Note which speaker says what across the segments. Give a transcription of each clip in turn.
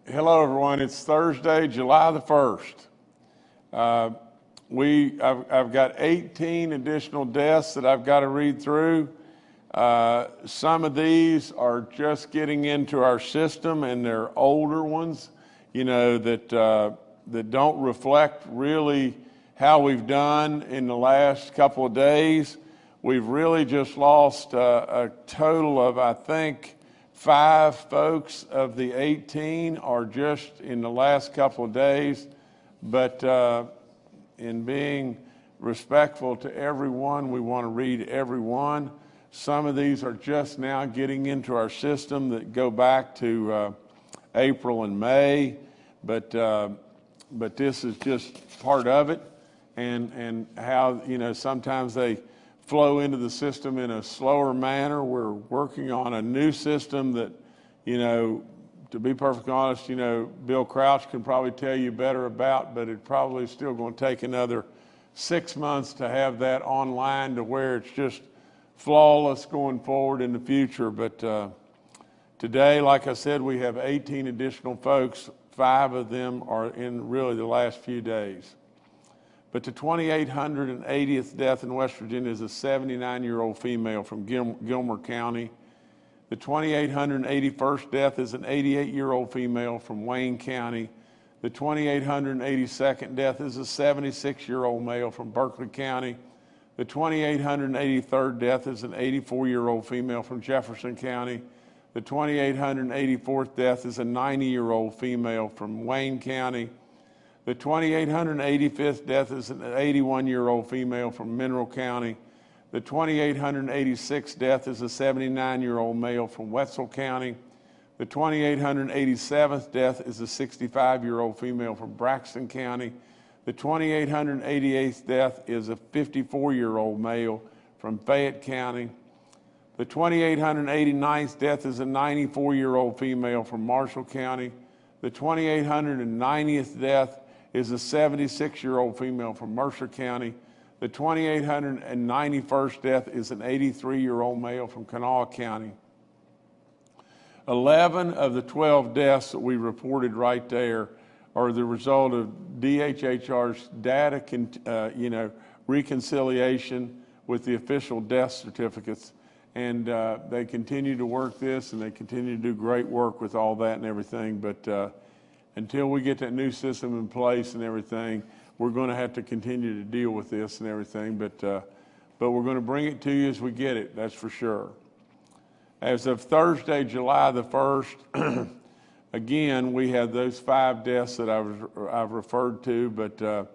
Speaker 1: Hello, everyone. It's Thursday, July the 1st. I've got 18 additional deaths that I've got to read through. Some of these are just getting into our system, and they're older ones, that don't reflect really how we've done in the last couple of days. We've really just lost a total of, I think, 5 folks of the 18 are just in the last couple of days, but in being respectful to everyone, we want to read every one. Some of these are just now getting into our system that go back to April and May, but this is just part of it, and how sometimes they flow into the system in a slower manner. We're working on a new system that, to be perfectly honest, Bill Crouch can probably tell you better about, but it probably is still going to take another 6 months to have that online to where it's just flawless going forward in the future. But today, like I said, we have 18 additional folks. 5 of them are in really the last few days. But the 2,880th death in West Virginia is a 79-year-old female from Gilmer County. The 2,881st death is an 88-year-old female from Wayne County. The 2,882nd death is a 76-year-old male from Berkeley County. The 2,883rd death is an 84-year-old female from Jefferson County. The 2,884th death is a 90-year-old female from Wayne County. The 2,885th death is an 81-year-old female from Mineral County. The 2,886th death is a 79-year-old male from Wetzel County. The 2,887th death is a 65-year-old female from Braxton County. The 2,888th death is a 54-year-old male from Fayette County. The 2,889th death is a 94-year-old female from Marshall County. The 2,890th death is a 76-year-old female from Mercer County. The 2,891st death is an 83-year-old male from Kanawha County. 11 of the 12 deaths that we reported right there are the result of DHHR's data, reconciliation with the official death certificates. And they continue to work this, and they continue to do great work with all that and everything. But until we get that new system in place and everything, we're going to have to continue to deal with this and everything. But we're going to bring it to you as we get it, that's for sure. As of Thursday, July the 1st, again, we have those 5 deaths that I've referred to, but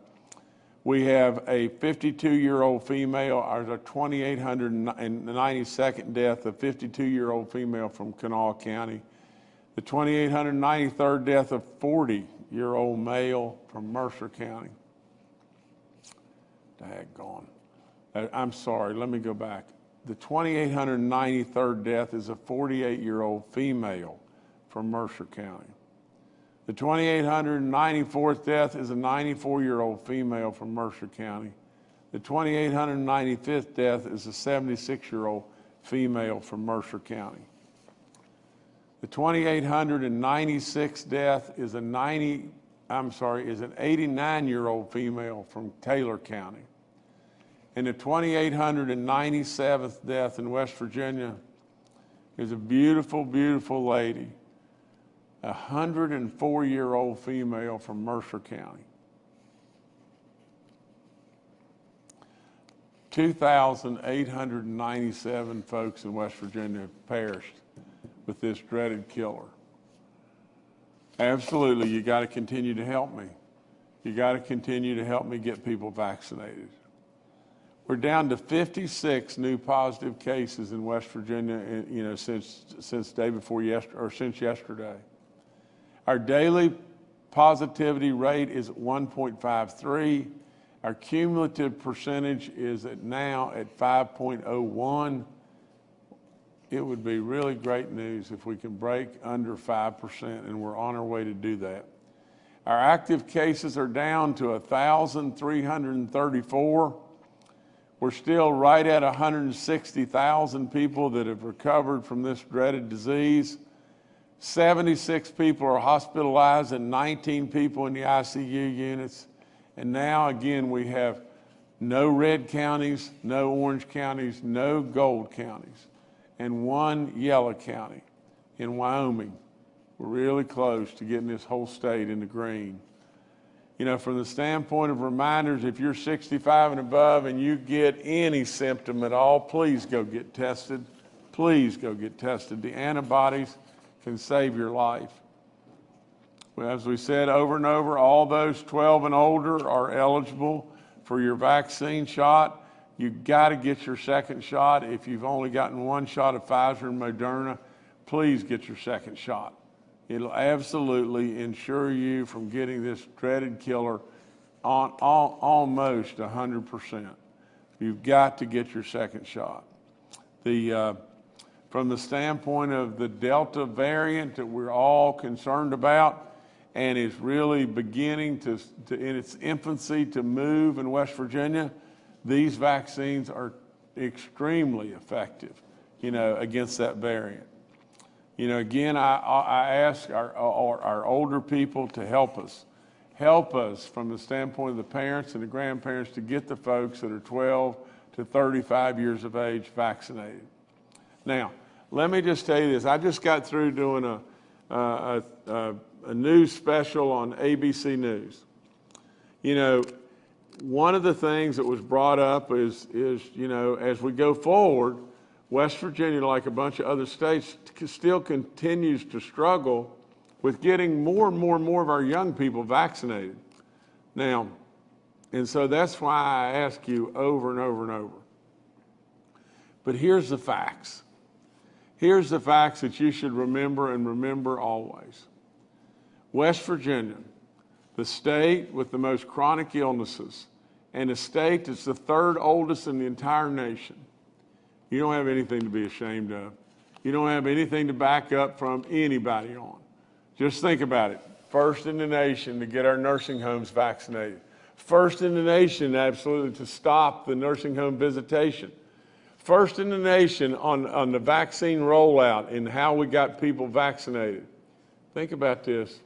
Speaker 1: we have a 52-year-old female, our 2,892nd death, a 52-year-old female from Kanawha County. The 2,893rd death, a 40-year-old male from Mercer County. Daggone. I'm sorry, let me go back. The 2,893rd death is a 48-year-old female from Mercer County. The 2,894th death is a 94-year-old female from Mercer County. The 2,895th death is a 76-year-old female from Mercer County. The 2,896th death is an 89-year-old female from Taylor County. And the 2,897th death in West Virginia is a beautiful, beautiful lady, a 104-year-old female from Mercer County. 2,897 folks in West Virginia have perished with this dreaded killer. Absolutely, you got to continue to help me. You got to continue to help me get people vaccinated. We're down to 56 new positive cases in West Virginia, since day before yesterday, or since yesterday. Our daily positivity rate is at 1.53. Our cumulative percentage is now at 5.01. It would be really great news if we can break under 5%, and we're on our way to do that. Our active cases are down to 1,334. We're still right at 160,000 people that have recovered from this dreaded disease. 76 people are hospitalized and 19 people in the ICU units. And now again, we have no red counties, no orange counties, no gold counties, and one yellow county in Wyoming. We're really close to getting this whole state in the green. You know, from the standpoint of reminders, if you're 65 and above and you get any symptom at all, please go get tested. Please go get tested. The antibodies can save your life. Well, as we said over and over, all those 12 and older are eligible for your vaccine shot. You've got to get your second shot. If you've only gotten one shot of Pfizer and Moderna, please get your second shot. It'll absolutely ensure you from getting this dreaded killer on almost 100%. You've got to get your second shot. From the standpoint of the Delta variant that we're all concerned about, and is really beginning to in its infancy to move in West Virginia, these vaccines are extremely effective, you know, against that variant. You know, again, I ask our older people to help us from the standpoint of the parents and the grandparents to get the folks that are 12 to 35 years of age vaccinated. Now, let me just tell you this. I just got through doing a news special on ABC News. You know, one of the things that was brought up is, you know, as we go forward, West Virginia, like a bunch of other states, still continues to struggle with getting more and more of our young people vaccinated. Now, and so that's why I ask you over and over and over. But here's the facts. Here's the facts that you should remember and remember always. West Virginia, the state with the most chronic illnesses, and a state that's the third oldest in the entire nation. You don't have anything to be ashamed of. You don't have anything to back up from anybody on. Just think about it. First in the nation to get our nursing homes vaccinated. First in the nation, absolutely, to stop the nursing home visitation. First in the nation on the vaccine rollout and how we got people vaccinated. Think about this.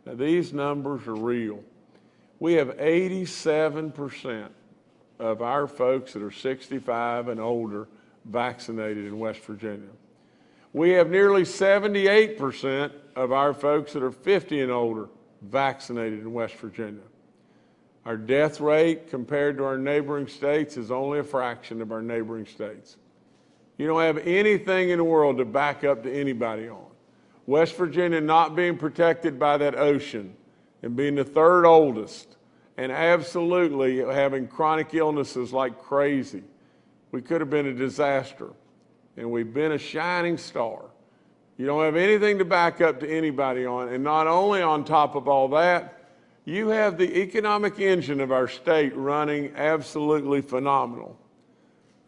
Speaker 1: Now, these numbers are real. We have 87% of our folks that are 65 and older vaccinated in West Virginia. We have nearly 78% of our folks that are 50 and older vaccinated in West Virginia. Our death rate compared to our neighboring states is only a fraction of our neighboring states. You don't have anything in the world to back up to anybody on. West Virginia not being protected by that ocean and being the third oldest and absolutely having chronic illnesses like crazy. We could have been a disaster, and we've been a shining star. You don't have anything to back up to anybody on, and not only on top of all that, you have the economic engine of our state running absolutely phenomenal.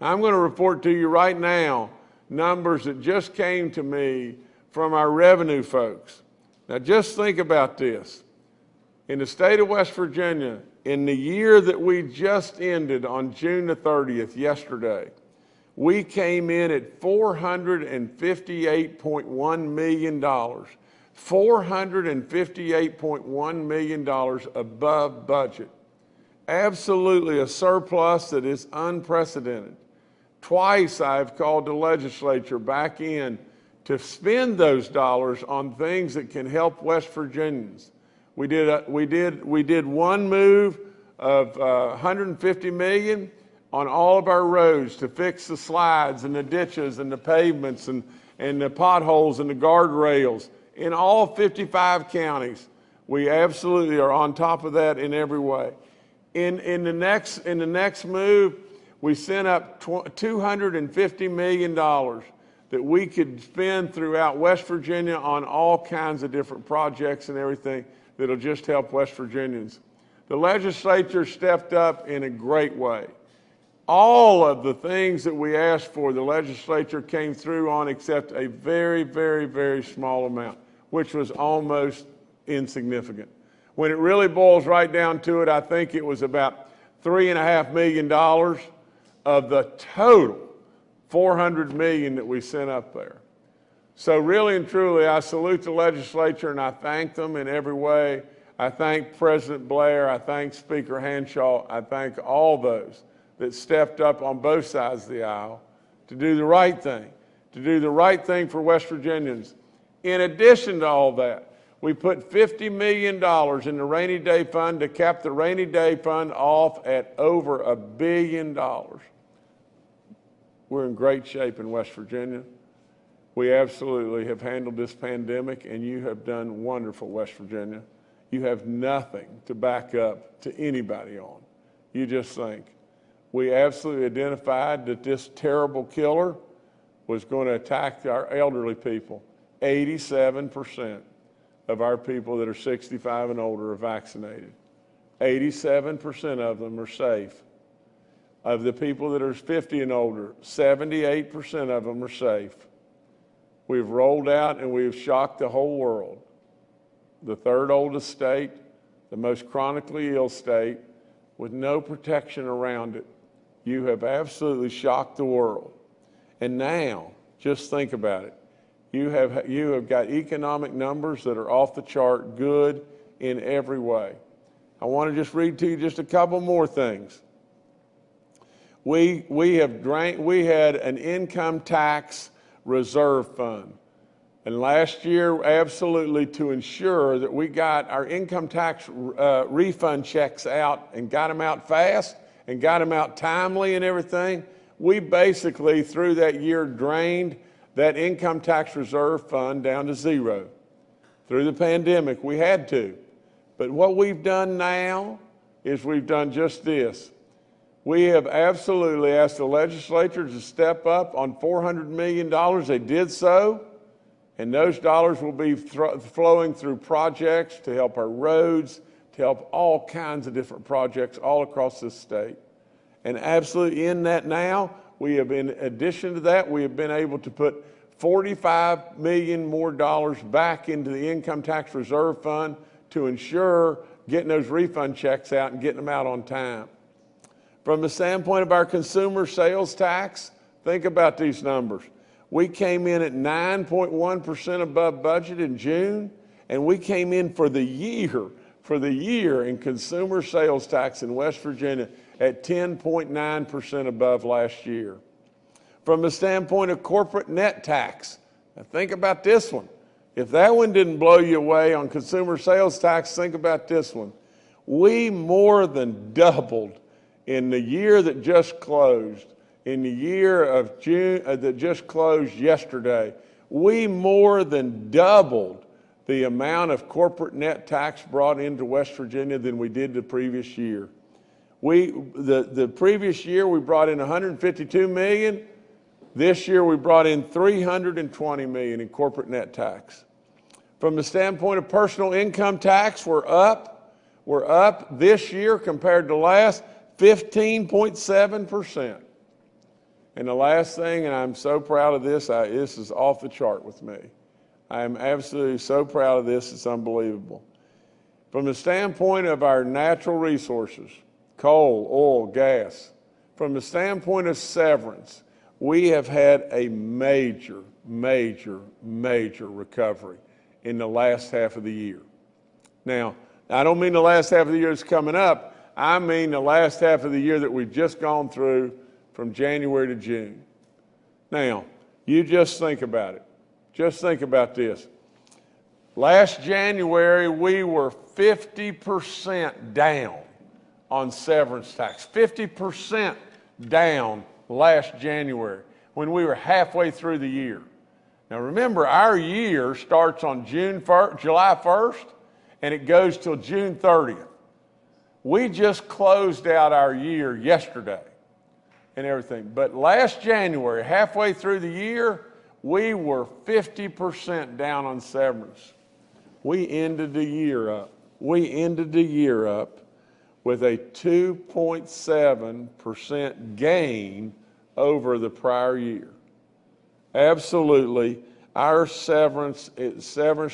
Speaker 1: I'm going to report to you right now numbers that just came to me from our revenue folks. Now just think about this. In the state of West Virginia, in the year that we just ended on June the 30th, yesterday, we came in at $458.1 million. $458.1 million above budget. Absolutely a surplus that is unprecedented. Twice I've called the legislature back in to spend those dollars on things that can help West Virginians. We did one move of $150 million on all of our roads to fix the slides and the ditches and the pavements and the potholes and the guardrails in all 55 counties. We absolutely are on top of that in every way. In the next move, we sent up $250 million that we could spend throughout West Virginia on all kinds of different projects and everything that'll just help West Virginians. The legislature stepped up in a great way. All of the things that we asked for, the legislature came through on except a very, very, very small amount, which was almost insignificant. When it really boils right down to it, I think it was about $3.5 million of the total $400 million that we sent up there. So really and truly, I salute the legislature and I thank them in every way. I thank President Blair, I thank Speaker Hanshaw, I thank all those that stepped up on both sides of the aisle to do the right thing for West Virginians. In addition to all that, we put $50 million in the rainy day fund to cap the rainy day fund off at over $1 billion. We're in great shape in West Virginia. We absolutely have handled this pandemic, and you have done wonderful, West Virginia. You have nothing to back up to anybody on. You just think. We absolutely identified that this terrible killer was going to attack our elderly people. 87% of our people that are 65 and older are vaccinated. 87% of them are safe. Of the people that are 50 and older, 78% of them are safe. We've rolled out and we've shocked the whole world. The third oldest state, the most chronically ill state, with no protection around it. You have absolutely shocked the world. And now, just think about it. You have got economic numbers that are off the chart, good in every way. I want to just read to you just a couple more things. We had an income tax reserve fund. And last year, absolutely to ensure that we got our income tax refund checks out and got them out fast and got them out timely and everything, we basically, through that year, drained that income tax reserve fund down to zero. Through the pandemic, we had to. But what we've done now is we've done just this. We have absolutely asked the legislature to step up on $400 million. They did so, and those dollars will be flowing through projects to help our roads, to help all kinds of different projects all across this state. And absolutely in that now, we have, in addition to that, we have been able to put $45 million more back into the income tax reserve fund to ensure getting those refund checks out and getting them out on time. From the standpoint of our consumer sales tax, think about these numbers. We came in at 9.1% above budget in June, and we came in for the year in consumer sales tax in West Virginia at 10.9% above last year. From the standpoint of corporate net tax, now think about this one. If that one didn't blow you away on consumer sales tax, think about this one. We more than doubled in the year that just closed, in the year of June that just closed yesterday. We more than doubled the amount of corporate net tax brought into West Virginia than we did the previous year. The previous year we brought in $152 million. This year we brought in $320 million in corporate net tax. From the standpoint of personal income tax, we're up. We're up this year compared to last, 15.7%. And the last thing, and I'm so proud of this, this is off the chart with me. I am absolutely so proud of this, it's unbelievable. From the standpoint of our natural resources, coal, oil, gas, from the standpoint of severance, we have had a major recovery in the last half of the year. Now, I don't mean the last half of the year that's coming up, I mean the last half of the year that we've just gone through from January to June. Now, you just think about it. Just think about this. Last January, we were 50% down on severance tax. 50% down last January when we were halfway through the year. Now remember, our year starts on July 1st, and it goes till June 30th. We just closed out our year yesterday and everything. But last January, halfway through the year, we were 50% down on severance. We ended the year up. We ended the year up with a 2.7% gain over the prior year. Absolutely, our severance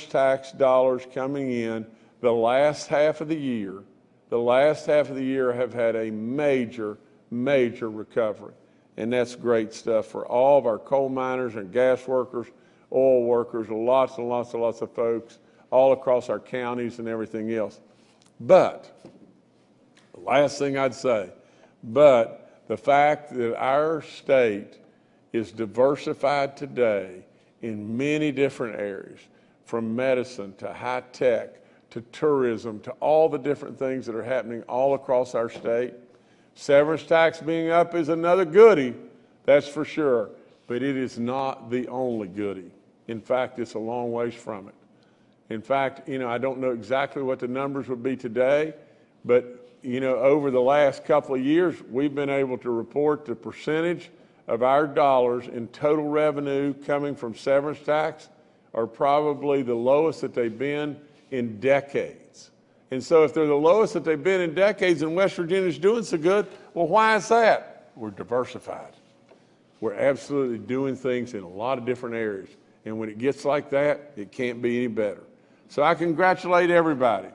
Speaker 1: tax dollars coming in the last half of the year have had a major recovery. And that's great stuff for all of our coal miners and gas workers. oil workers, lots and lots and lots of folks all across our counties and everything else. But the last thing I'd say, but the fact that our state is diversified today in many different areas, from medicine to high tech to tourism to all the different things that are happening all across our state. Severance tax being up is another goodie, that's for sure, but it is not the only goodie. In fact, it's a long ways from it. In fact, I don't know exactly what the numbers would be today, but over the last couple of years, we've been able to report the percentage of our dollars in total revenue coming from severance tax are probably the lowest that they've been in decades. And so if they're the lowest that they've been in decades and West Virginia's doing so good, well, why is that? We're diversified. We're absolutely doing things in a lot of different areas. And when it gets like that, it can't be any better. So I congratulate everybody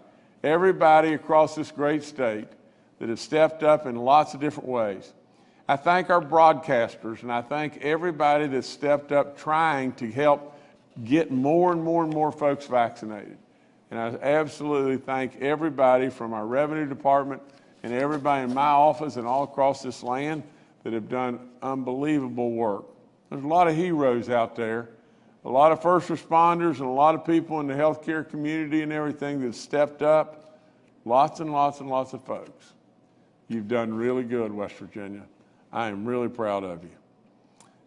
Speaker 1: across this great state that has stepped up in lots of different ways. I thank our broadcasters, and I thank everybody that stepped up trying to help get more and more and more folks vaccinated. And I absolutely thank everybody from our revenue department and everybody in my office and all across this land that have done unbelievable work. There's a lot of heroes out there, a lot of first responders and a lot of people in the healthcare community and everything that stepped up. Lots and lots and lots of folks. You've done really good, West Virginia. I am really proud of you.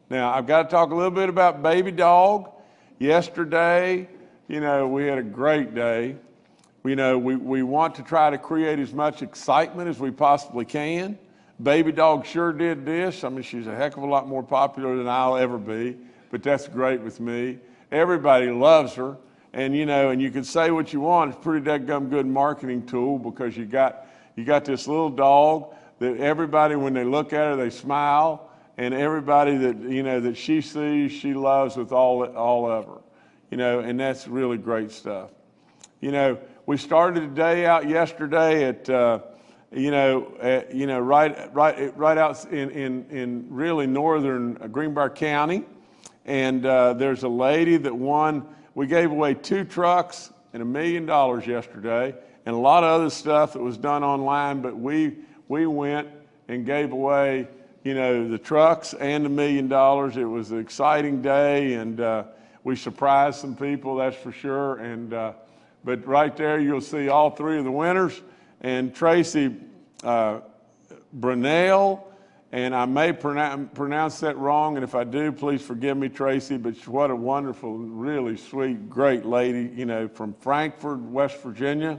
Speaker 1: Now, I've got to talk a little bit about Baby Dog. Yesterday, we had a great day. We want to try to create as much excitement as we possibly can. Baby Dog sure did this. I mean, she's a heck of a lot more popular than I'll ever be, but that's great with me. Everybody loves her. And, and you can say what you want. It's a pretty dadgum good marketing tool because you got this little dog that everybody, when they look at her, they smile. And everybody that, that she sees, she loves with all of her. And that's really great stuff. We started the day out yesterday at, right out in really northern Greenbrier County. And there's a lady that won. We gave away 2 trucks and $1 million yesterday, and a lot of other stuff that was done online. But we went and gave away, the trucks and $1 million. It was an exciting day, and we surprised some people, that's for sure. And but right there, you'll see all 3 of the winners. And Tracy Brunel, and I may pronounce that wrong, and if I do, please forgive me, Tracy, but what a wonderful, really sweet, great lady, from Frankfort, West Virginia,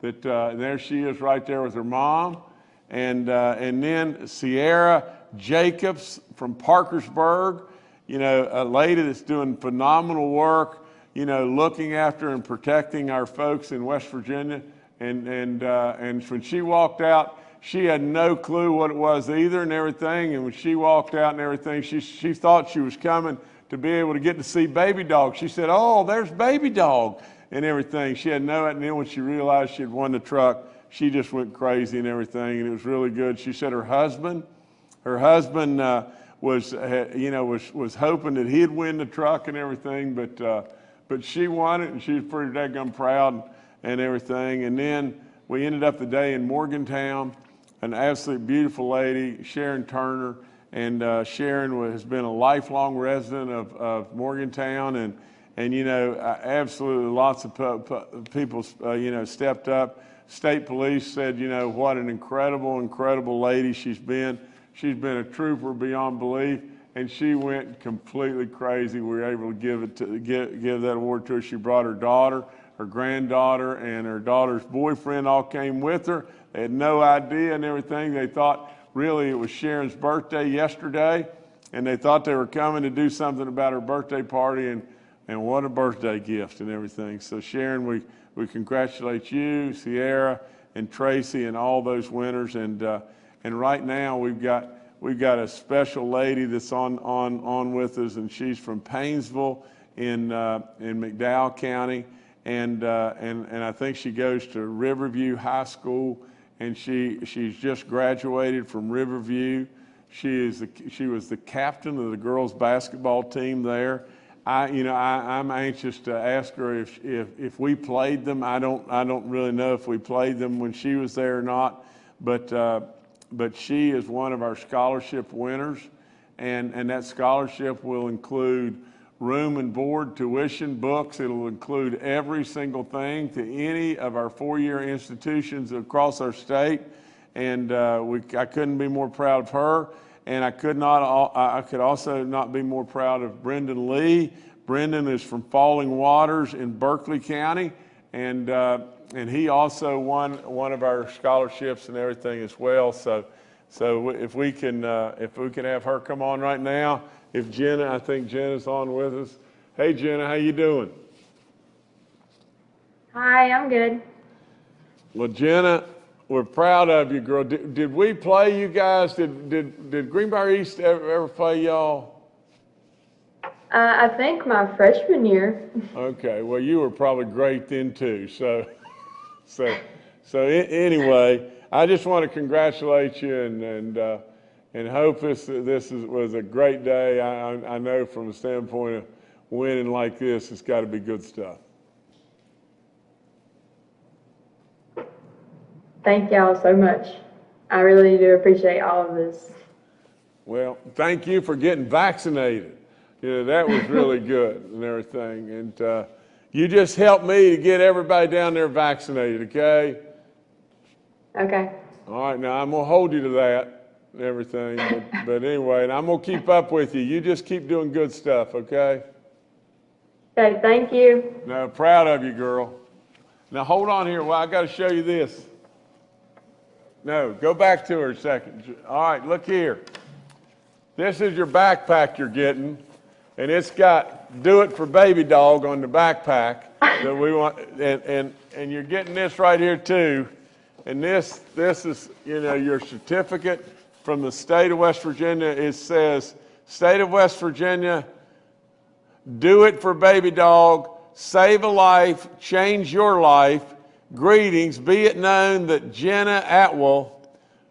Speaker 1: that there she is right there with her mom. And then Sierra Jacobs from Parkersburg, a lady that's doing phenomenal work, looking after and protecting our folks in West Virginia. And when she walked out, she had no clue what it was either and everything. And when she walked out and everything, she thought she was coming to be able to get to see Baby Dog. She said, "Oh, there's Baby Dog," and everything. She had no idea. And then when she realized she had won the truck, she just went crazy and everything. And it was really good. She said her husband was hoping that he'd win the truck and everything, but she won it, and she was pretty daggum proud and everything. And then we ended up the day in Morgantown. An absolutely beautiful lady, Sharon Turner, and Sharon has been a lifelong resident of Morgantown, and absolutely lots of people stepped up. State police said, what an incredible lady she's been. She's been a trooper beyond belief, and she went completely crazy. We were able to give that award to her. She brought her daughter, her granddaughter, and her daughter's boyfriend all came with her. They had no idea and everything. They thought really it was Sharon's birthday yesterday, and they thought they were coming to do something about her birthday party, and what a birthday gift and everything. So Sharon, we congratulate you, Sierra, and Tracy, and all those winners. And right now we've got a special lady that's on with us, and she's from Painesville in McDowell County, and I think she goes to Riverview High School, and she's just graduated from Riverview. She was the captain of the girls basketball team there. I'm anxious to ask her if we played them. I don't really know if we played them when she was there or not, but she is one of our scholarship winners, and that scholarship will include room and board, tuition, books. It'll include every single thing to any of our four-year institutions across our state, and I couldn't be more proud of her. And I could also not be more proud of Brendan Lee. Brendan is from Falling Waters in Berkeley County, and he also won one of our scholarships and everything as well. So if we can have her come on right now. If Jenna, I think Jenna's on with us. Hey Jenna, how you doing?
Speaker 2: Hi, I'm good.
Speaker 1: Well, Jenna, we're proud of you, girl. Did we play you guys? Did Greenbrier East ever play y'all?
Speaker 2: I think my freshman year.
Speaker 1: Okay, well, you were probably great then too. So anyway, I just want to congratulate you and hope this was a great day. I know from the standpoint of winning like this, it's got to be good stuff.
Speaker 2: Thank y'all so much. I really do appreciate all of this.
Speaker 1: Well, thank you for getting vaccinated. That was really good and everything. And you just helped me to get everybody down there vaccinated, okay?
Speaker 2: Okay.
Speaker 1: All right, now I'm going to hold you to that and everything. But anyway, and I'm going to keep up with you. You just keep doing good stuff, okay?
Speaker 2: Okay, thank you.
Speaker 1: No, proud of you, girl. Now hold on here. Well, I got to show you this. No, go back to her a second. All right, look here. This is your backpack you're getting, and it's got "Do It for Baby Dog" on the backpack that we want, and you're getting this right here too. And this is, your certificate from the state of West Virginia. It says, "State of West Virginia, do it for baby dog, save a life, change your life. Greetings, be it known that Jenna Atwell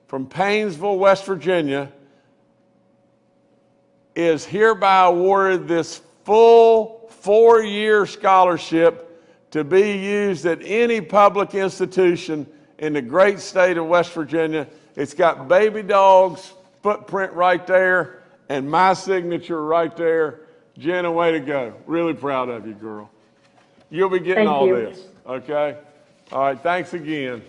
Speaker 1: from Painesville, West Virginia, is hereby awarded this full 4-year scholarship to be used at any public institution in the great state of West Virginia." It's got baby dog's footprint right there and my signature right there. Jenna, way to go. Really proud of you, girl. You'll be getting all this, okay? All right, thanks again.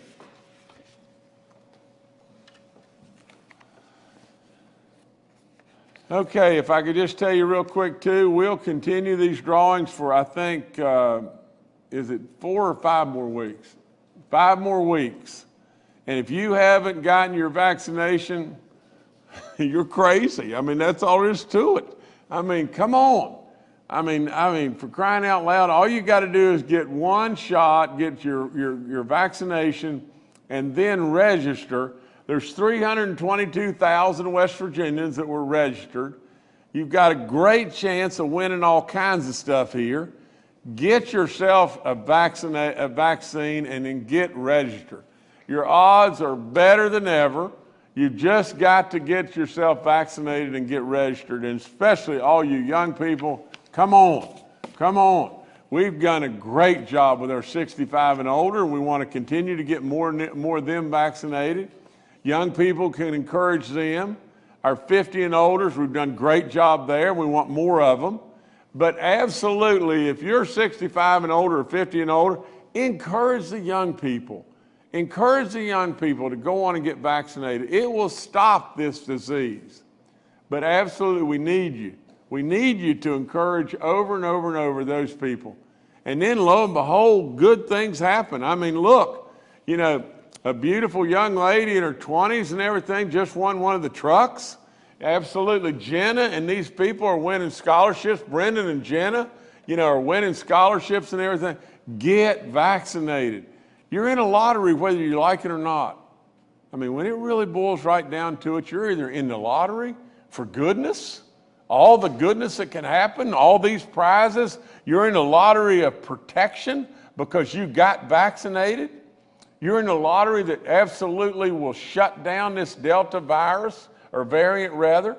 Speaker 1: Okay, if I could just tell you real quick too, we'll continue these drawings for, I think, is it 4 or 5 more weeks? 5 more weeks. And if you haven't gotten your vaccination, you're crazy. I mean, that's all there is to it. I mean, come on. I mean, for crying out loud, all you got to do is get one shot, get your vaccination, and then register. There's 322,000 West Virginians that were registered. You've got a great chance of winning all kinds of stuff here. Get yourself a vaccine and then get registered. Your odds are better than ever. You've just got to get yourself vaccinated and get registered, and especially all you young people, come on, come on. We've done a great job with our 65 and older, and we want to continue to get more of them vaccinated. Young people can encourage them. Our 50 and olders, we've done a great job there. We want more of them. But absolutely, if you're 65 and older or 50 and older, encourage the young people. Encourage the young people to go on and get vaccinated. It will stop this disease. But absolutely, we need you. We need you to encourage over and over and over those people. And then lo and behold, good things happen. I mean, look, a beautiful young lady in her 20s and everything just won one of the trucks. Absolutely. Jenna and these people are winning scholarships. Brendan and Jenna, are winning scholarships and everything. Get vaccinated. You're in a lottery whether you like it or not. I mean, when it really boils right down to it, you're either in the lottery for goodness, all the goodness that can happen, all these prizes. You're in the lottery of protection because you got vaccinated. You're in the lottery that absolutely will shut down this Delta virus, or variant rather,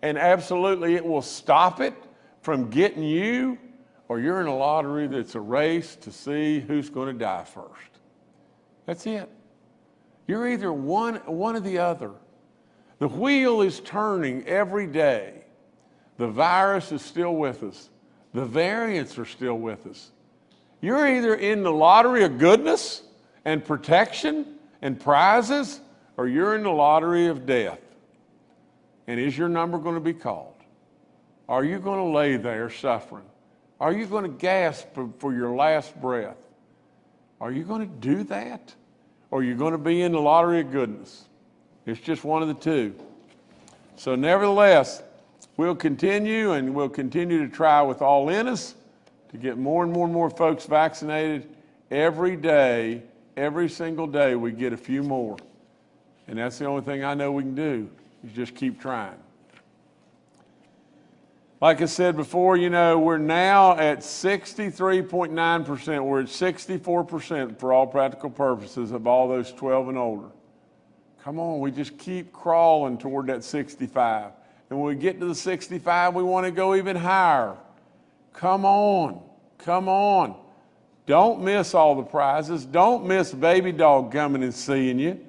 Speaker 1: and absolutely it will stop it from getting you, or you're in a lottery that's a race to see who's going to die first. That's it. You're either one or the other. The wheel is turning every day. The virus is still with us. The variants are still with us. You're either in the lottery of goodness and protection and prizes, or you're in the lottery of death. And is your number going to be called? Are you going to lay there suffering? Are you going to gasp for your last breath? Are you going to do that? Or are you going to be in the lottery of goodness? It's just one of the two. So nevertheless, we'll continue, and we'll continue to try with all in us to get more and more and more folks vaccinated. Every day, every single day, we get a few more. And that's the only thing I know we can do, is just keep trying. Like I said before, we're now at 63.9%. We're at 64% for all practical purposes of all those 12 and older. Come on, we just keep crawling toward that 65. And when we get to the 65, we want to go even higher. Come on, come on. Don't miss all the prizes. Don't miss Baby Dog coming and seeing you.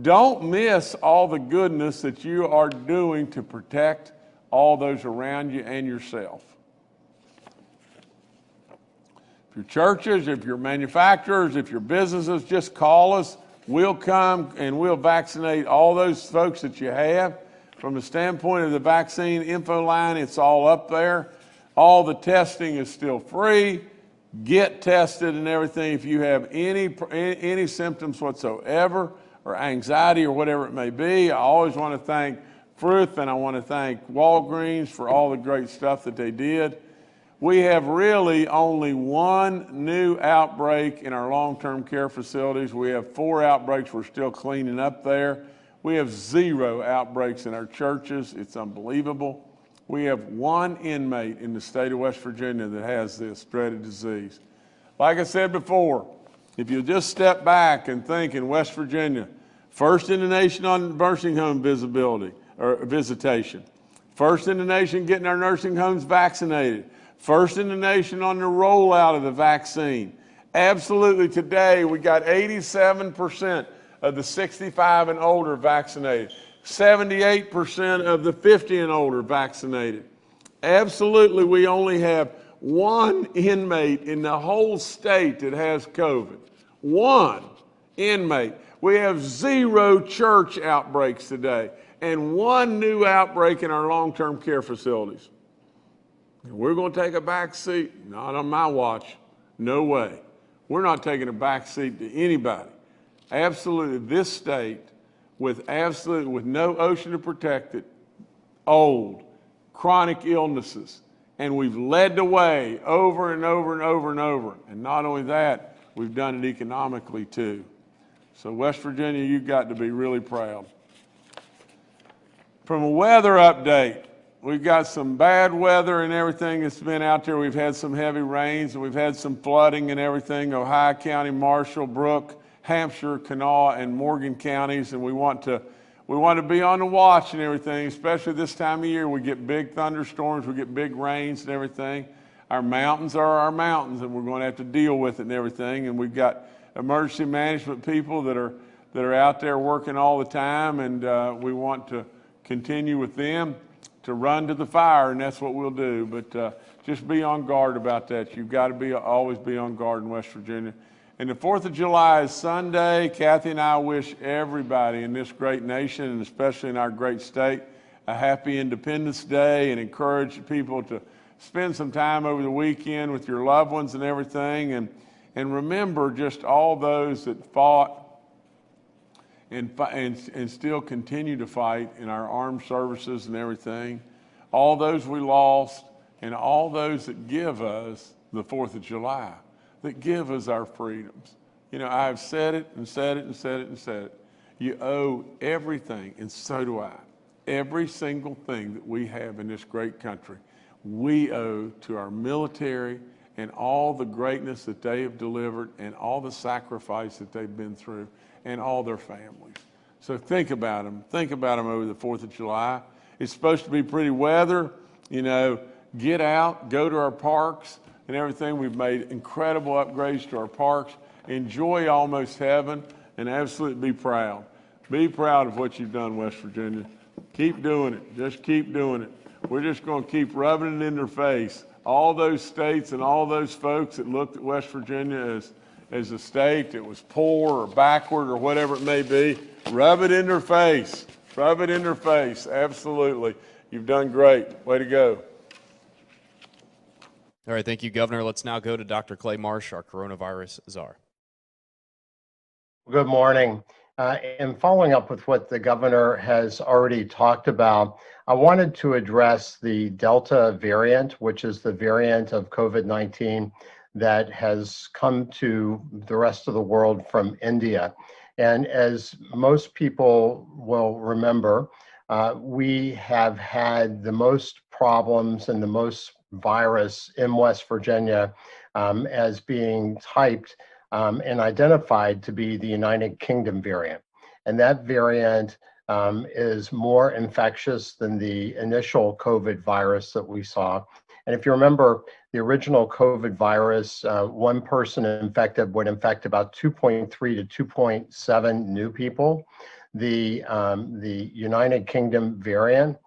Speaker 1: Don't miss all the goodness that you are doing to protect all those around you and yourself. If your churches, if your manufacturers, if your businesses, just call us. We'll come and we'll vaccinate all those folks that you have. From the standpoint of the vaccine info line, it's all up there. All the testing is still free. Get tested and everything. If you have any symptoms whatsoever, or anxiety, or whatever it may be, I always want to thank Fruth, and I want to thank Walgreens for all the great stuff that they did. We have really only one new outbreak in our long-term care facilities. We have 4 outbreaks we're still cleaning up there. We have 0 outbreaks in our churches. It's unbelievable. We have 1 inmate in the state of West Virginia that has this dreaded disease. Like I said before, if you just step back and think, in West Virginia, first in the nation on nursing home visitation, first in the nation getting our nursing homes vaccinated, first in the nation on the rollout of the vaccine. Absolutely, today we got 87% of the 65 and older vaccinated, 78% of the 50 and older vaccinated. Absolutely, we only have 1 inmate in the whole state that has COVID. 1 inmate. We have 0 church outbreaks today, and 1 new outbreak in our long-term care facilities. And we're going to take a back seat? Not on my watch. No way. We're not taking a back seat to anybody. Absolutely, this state, with no ocean to protect it, old, chronic illnesses, and we've led the way over and over and over and over. And not only that, we've done it economically too. So West Virginia, you've got to be really proud. From a weather update, we've got some bad weather and everything that's been out there. We've had some heavy rains, and we've had some flooding and everything. Ohio County, Marshall, Brooke, Hampshire, Kanawha, and Morgan counties, and we want to be on the watch and everything, especially this time of year. We get big thunderstorms, we get big rains and everything. Our mountains are our mountains, and we're going to have to deal with it and everything. And we've got emergency management people that are out there working all the time, and we want to continue with them to run to the fire, and that's what we'll do. But just be on guard about that. You've got to always be on guard in West Virginia. And the 4th of July is Sunday. Kathy and I wish everybody in this great nation, and especially in our great state, a happy Independence Day, and encourage people to spend some time over the weekend with your loved ones and everything. And remember just all those that fought and still continue to fight in our armed services and everything. All those we lost, and all those that give us the 4th of July. That give us our freedoms. I've said it and said it and said it and said it. You owe everything, and so do I. Every single thing that we have in this great country, we owe to our military and all the greatness that they have delivered, and all the sacrifice that they've been through, and all their families. So think about them. Think about them over the 4th of July. It's supposed to be pretty weather. get out, go to our parks and everything. We've made incredible upgrades to our parks. Enjoy almost heaven and absolutely be proud. Be proud of what you've done, West Virginia. Keep doing it. Just keep doing it. We're just going to keep rubbing it in their face. All those states and all those folks that looked at West Virginia as a state that was poor or backward or whatever it may be, rub it in their face. Rub it in their face. Absolutely. You've done great. Way to go.
Speaker 3: All right, thank you, Governor. Let's now go to Dr. Clay Marsh, our coronavirus czar.
Speaker 4: Good morning. And following up with what the governor has already talked about, I wanted to address the Delta variant, which is the variant of COVID-19 that has come to the rest of the world from India. And as most people will remember, we have had the most problems and the most virus in West Virginia as being typed and identified to be the United Kingdom variant. And that variant is more infectious than the initial COVID virus that we saw. And if you remember, the original COVID virus, one person infected would infect about 2.3 to 2.7 new people. The United Kingdom variant,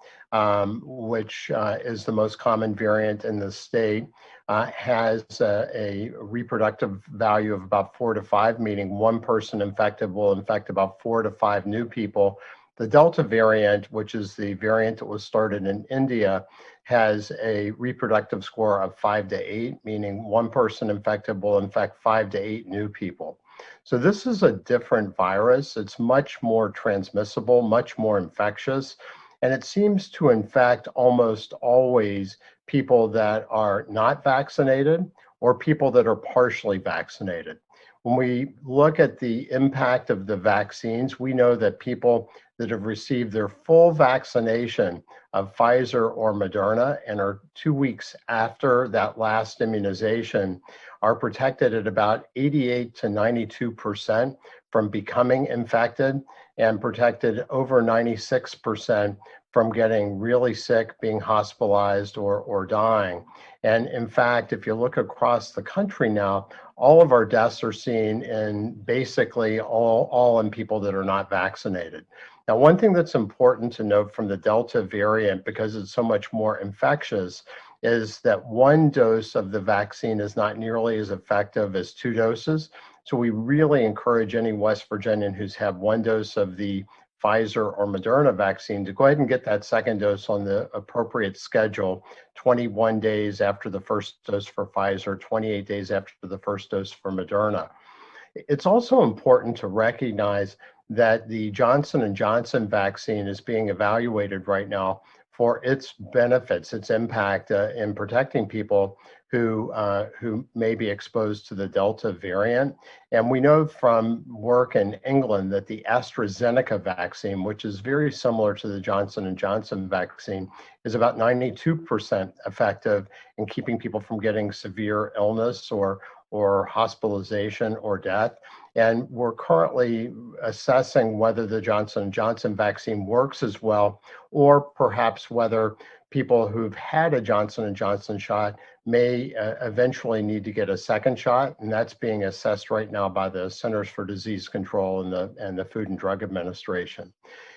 Speaker 4: which is the most common variant in the state, has a reproductive value of about 4 to 5, meaning one person infected will infect about 4 to 5 new people. The Delta variant, which is the variant that was started in India, has a reproductive score of 5 to 8, meaning one person infected will infect 5 to 8 new people. So this is a different virus. It's much more transmissible, much more infectious, and it seems to infect almost always people that are not vaccinated or people that are partially vaccinated. When we look at the impact of the vaccines, we know that people that have received their full vaccination of Pfizer or Moderna and are 2 weeks after that last immunization are protected at about 88 to 92% from becoming infected and protected over 96% from getting really sick, being hospitalized, or dying. And in fact, if you look across the country now, all of our deaths are seen in basically all in people that are not vaccinated. Now, one thing that's important to note from the Delta variant, because it's so much more infectious, is that one dose of the vaccine is not nearly as effective as 2 doses. So we really encourage any West Virginian who's had 1 dose of the Pfizer or Moderna vaccine to go ahead and get that second dose on the appropriate schedule, 21 days after the first dose for Pfizer, 28 days after the first dose for Moderna. It's also important to recognize that the Johnson & Johnson vaccine is being evaluated right now for its benefits, its impact in protecting people who may be exposed to the Delta variant. And we know from work in England that the AstraZeneca vaccine, which is very similar to the Johnson & Johnson vaccine, is about 92% effective in keeping people from getting severe illness or hospitalization or death. And we're currently assessing whether the Johnson & Johnson vaccine works as well, or perhaps whether people who've had a Johnson & Johnson shot may eventually need to get a second shot. And that's being assessed right now by the Centers for Disease Control and the Food and Drug Administration.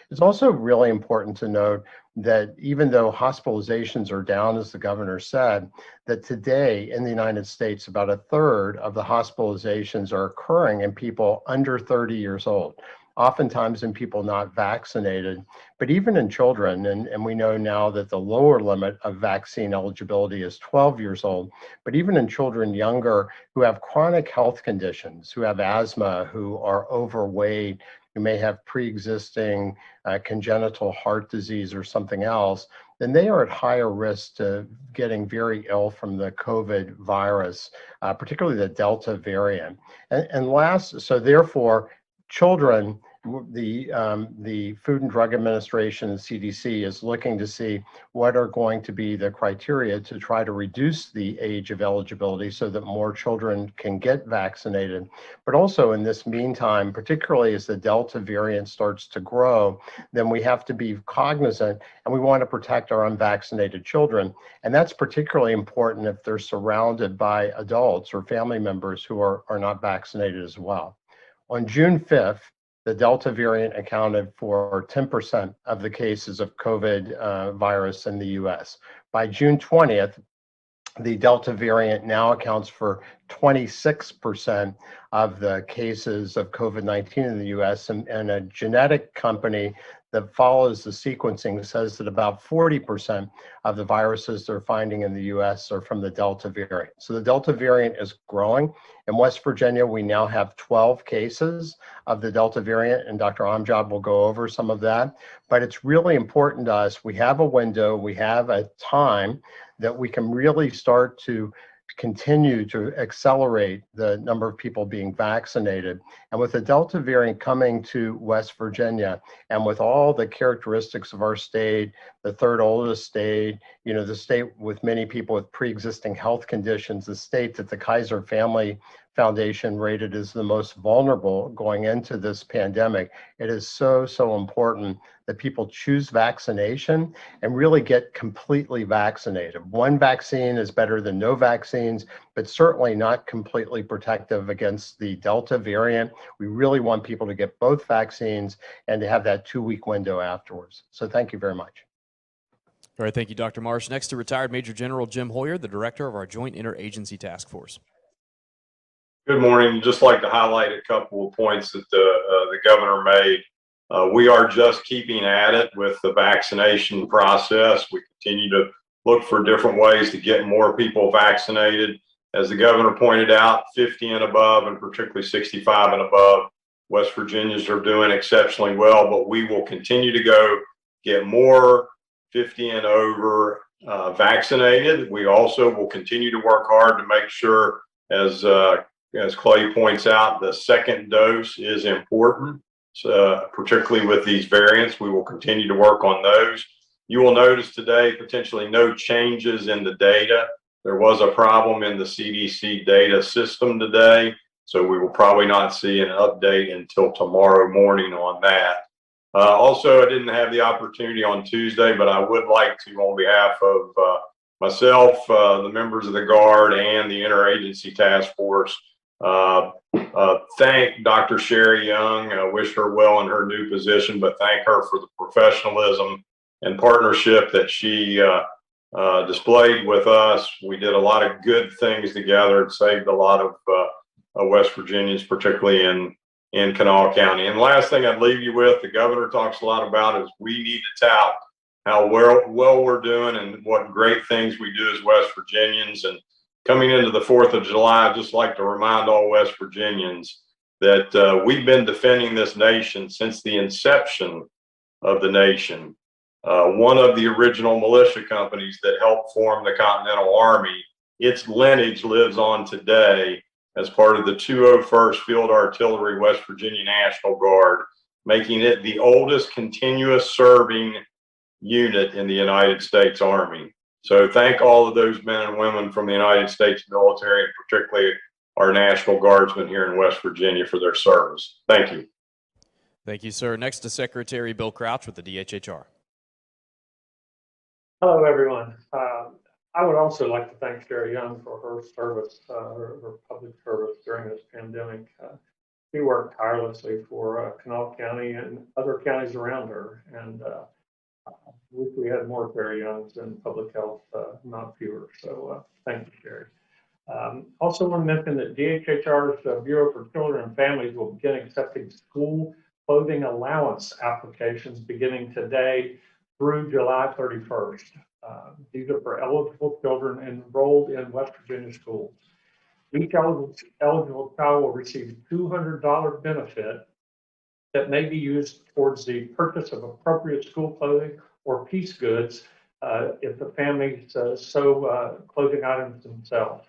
Speaker 4: It's also really important to note that even though hospitalizations are down, as the governor said, that today in the United States, about 1/3 of the hospitalizations are occurring in people under 30 years old, oftentimes in people not vaccinated, but even in children. And we know now that the lower limit of vaccine eligibility is 12 years old, but even in children younger who have chronic health conditions, who have asthma, who are overweight, who may have pre-existing congenital heart disease or something else, then they are at higher risk to getting very ill from the COVID virus, particularly the Delta variant. And last, so therefore, children the Food and Drug Administration and CDC is looking to see what are going to be the criteria to try to reduce the age of eligibility so that more children can get vaccinated. But also in this meantime, particularly as the Delta variant starts to grow, then we have to be cognizant, and we want to protect our unvaccinated children. And that's particularly important if they're surrounded by adults or family members who are not vaccinated as well. On June 5th, the Delta variant accounted for 10% of the cases of COVID virus in the US. By June 20th, the Delta variant now accounts for 26% of the cases of COVID-19 in the US, and a genetic company that follows the sequencing says that about 40% of the viruses they're finding in the US are from the Delta variant. So the Delta variant is growing. In West Virginia, we now have 12 cases of the Delta variant, and Dr. Amjad will go over some of that. But it's really important to us. We have a window, we have a time that we can really start to continue to accelerate the number of people being vaccinated. And with the Delta variant coming to West Virginia, and with all the characteristics of our state, the third oldest state, the state with many people with pre-existing health conditions, the state that the Kaiser Family Foundation rated as the most vulnerable going into this pandemic, it is so important that people choose vaccination and really get completely vaccinated. One vaccine is better than no vaccines, but certainly not completely protective against the Delta variant. We really want people to get both vaccines and to have that 2-week window afterwards. So thank you very much.
Speaker 3: All right, thank you, Dr. Marsh. Next to retired Major General Jim Hoyer, the director of our Joint Interagency Task Force.
Speaker 5: Good morning. I'd just like to highlight a couple of points that the governor made. We are just keeping at it with the vaccination process. We continue to look for different ways to get more people vaccinated. As the governor pointed out, 50 and above, and particularly 65 and above, West Virginians are doing exceptionally well, but we will continue to go get more 50 and over vaccinated. We also will continue to work hard to make sure, as Clay points out, the second dose is important, particularly with these variants. We will continue to work on those. You will notice today potentially no changes in the data. There was a problem in the CDC data system today, so we will probably not see an update until tomorrow morning on that. Also, I didn't have the opportunity on Tuesday, but I would like to, on behalf of myself, the members of the Guard, and the Interagency Task Force, thank Dr. Sherry Young. Wish her well in her new position, but thank her for the professionalism and partnership that she displayed with us. We did a lot of good things together. It saved a lot of West Virginians, particularly in Kanawha County. And the last thing I'd leave you with, the governor talks a lot about, is we need to tout how well we're doing and what great things we do as West Virginians. And coming into the 4th of July, I'd just like to remind all West Virginians that we've been defending this nation since the inception of the nation. One of the original militia companies that helped form the Continental Army, its lineage lives on today as part of the 201st Field Artillery West Virginia National Guard, making it the oldest continuous serving unit in the United States Army. So thank all of those men and women from the United States military, and particularly our National Guardsmen here in West Virginia, for their service. Thank you.
Speaker 3: Thank you, sir. Next to Secretary Bill Crouch with the DHHR.
Speaker 6: Hello, everyone. I would also like to thank Sherry Young for her service, her public service during this pandemic. She worked tirelessly for Kanawha County and other counties around her, and wish we had more Sherry Youngs in public health, not fewer. So thank you, Sherry. Also want to mention that DHHR's Bureau for Children and Families will begin accepting school clothing allowance applications beginning today through July 31st. These are for eligible children enrolled in West Virginia schools. Each eligible child will receive a $200 benefit that may be used towards the purchase of appropriate school clothing or piece goods if the families sew clothing items themselves.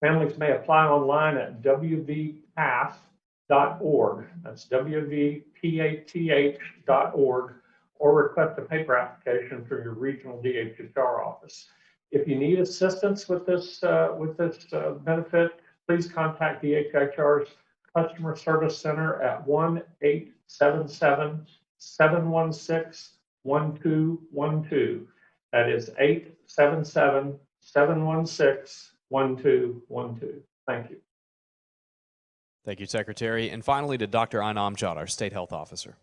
Speaker 6: Families may apply online at WVBC That's WVPATH.org, or request a paper application through your regional DHHR office. If you need assistance with this benefit, please contact DHHR's Customer Service Center at 1-877-716-1212. That is 877-716-1212. Thank you.
Speaker 3: Thank you, Secretary. And finally, to Dr. Anam Jad, our State Health Officer.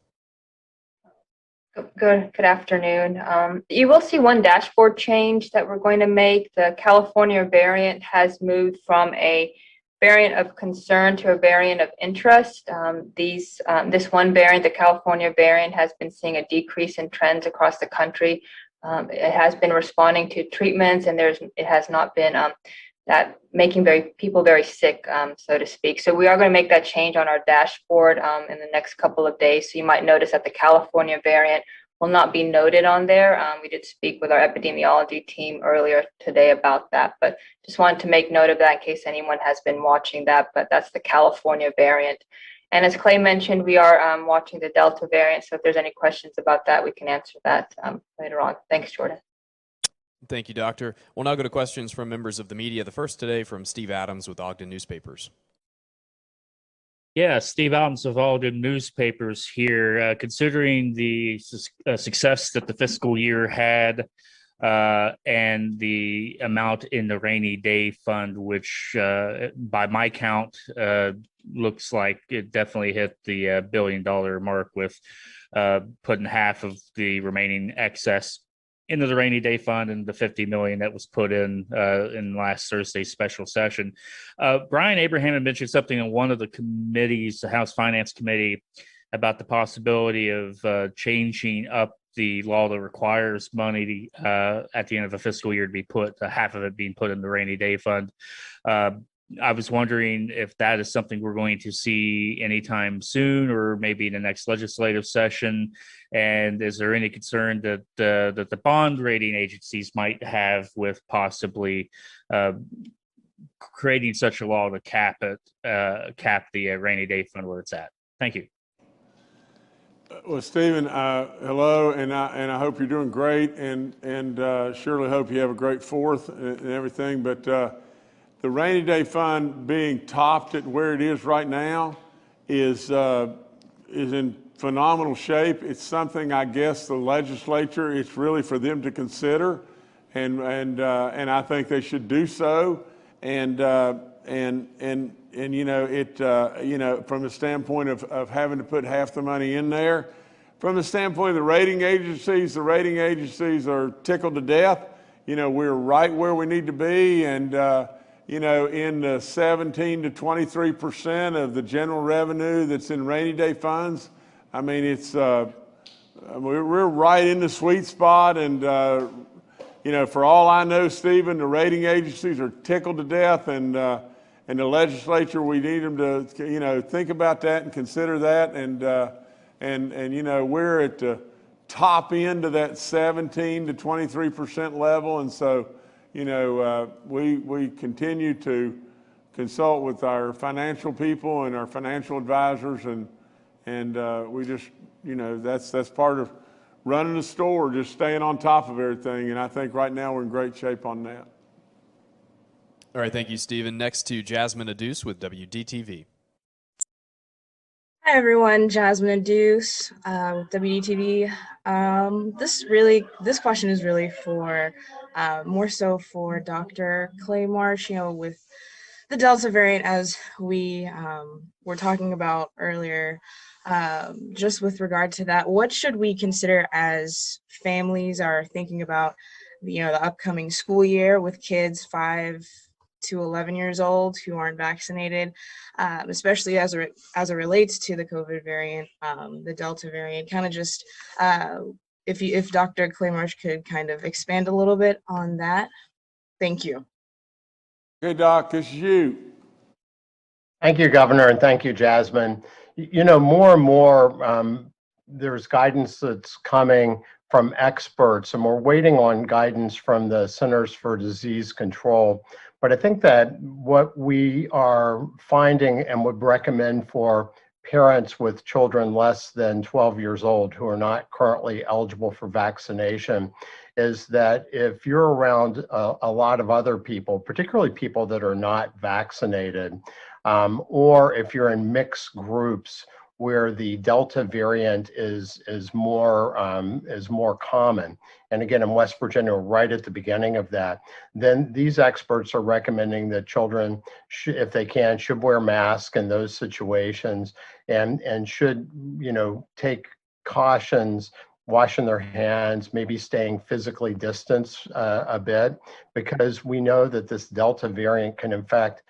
Speaker 2: Good afternoon. You will see one dashboard change that we're going to make. The California variant has moved from a variant of concern to a variant of interest. This one variant, the California variant, has been seeing a decrease in trends across the country. It has been responding to treatments, and it has not been that making people very sick, so to speak. So we are going to make that change on our dashboard in the next couple of days. So you might notice that the California variant will not be noted on there. We did speak with our epidemiology team earlier today about that, but just wanted to make note of that in case anyone has been watching that, but that's the California variant. And as Clay mentioned, we are watching the Delta variant. So if there's any questions about that, we can answer that later on. Thanks, Jordan.
Speaker 3: Thank you, Doctor. We'll now go to questions from members of the media. The first today from Steve Adams with Ogden Newspapers.
Speaker 7: Yeah, Steve Adams of Ogden Newspapers here. Considering the success that the fiscal year had and the amount in the rainy day fund, which by my count looks like it definitely hit the $1 billion mark, with putting half of the remaining excess into the rainy day fund and the $50 million that was put in last Thursday's special session. Brian Abraham had mentioned something in one of the committees, the House Finance Committee, about the possibility of changing up the law that requires money at the end of a fiscal year to be put, half of it being put in the rainy day fund. I was wondering if that is something we're going to see anytime soon, or maybe in the next legislative session. And is there any concern that the bond rating agencies might have with possibly creating such a law to cap the rainy day fund where it's at? Thank you.
Speaker 1: Well, Stephen, hello, and I hope you're doing great, and surely hope you have a great Fourth and everything. But the rainy day fund being topped at where it is right now is in phenomenal shape. It's something, I guess, the legislature, it's really for them to consider, and I think they should do so. And you know, from the standpoint of having to put half the money in there, from the standpoint of the rating agencies are tickled to death. You know, we're right where we need to be, and you know, in the 17 to 23% of the general revenue that's in rainy day funds. I mean, it's we're right in the sweet spot, and you know, for all I know, Stephen, the rating agencies are tickled to death, and the legislature, we need them to, you know, think about that and consider that, and you know, we're at the top end of that 17 to 23% level, and so, you know, we continue to consult with our financial people and our financial advisors, and we just, you know, that's part of running the store, just staying on top of everything, and I think right now we're in great shape on that.
Speaker 3: All right, thank you, Stephen. Next to Jasmine Aduse with WDTV.
Speaker 8: Hi everyone, Jasmine Aduse, WDTV. This question is really for, more so for Dr. Clay Marsh, you know, with the Delta variant, as we were talking about earlier, just with regard to that, what should we consider as families are thinking about, you know, the upcoming school year with kids 5 to 11 years old who aren't vaccinated, especially as it relates to the COVID variant, the Delta variant? Kind of just, if Dr. Clay Marsh could kind of expand a little bit on that. Thank you.
Speaker 1: Okay, Doc, it's you.
Speaker 4: Thank you, Governor, and thank you, Jasmine. You know, more and more, there's guidance that's coming from experts, and we're waiting on guidance from the Centers for Disease Control. But I think that what we are finding and would recommend for parents with children less than 12 years old who are not currently eligible for vaccination is that if you're around a lot of other people, particularly people that are not vaccinated, or if you're in mixed groups where the Delta variant is more common, and again in West Virginia, right at the beginning of that, then these experts are recommending that children, if they can, should wear masks in those situations, and should, you know, take cautions, washing their hands, maybe staying physically distanced a bit, because we know that this Delta variant can infect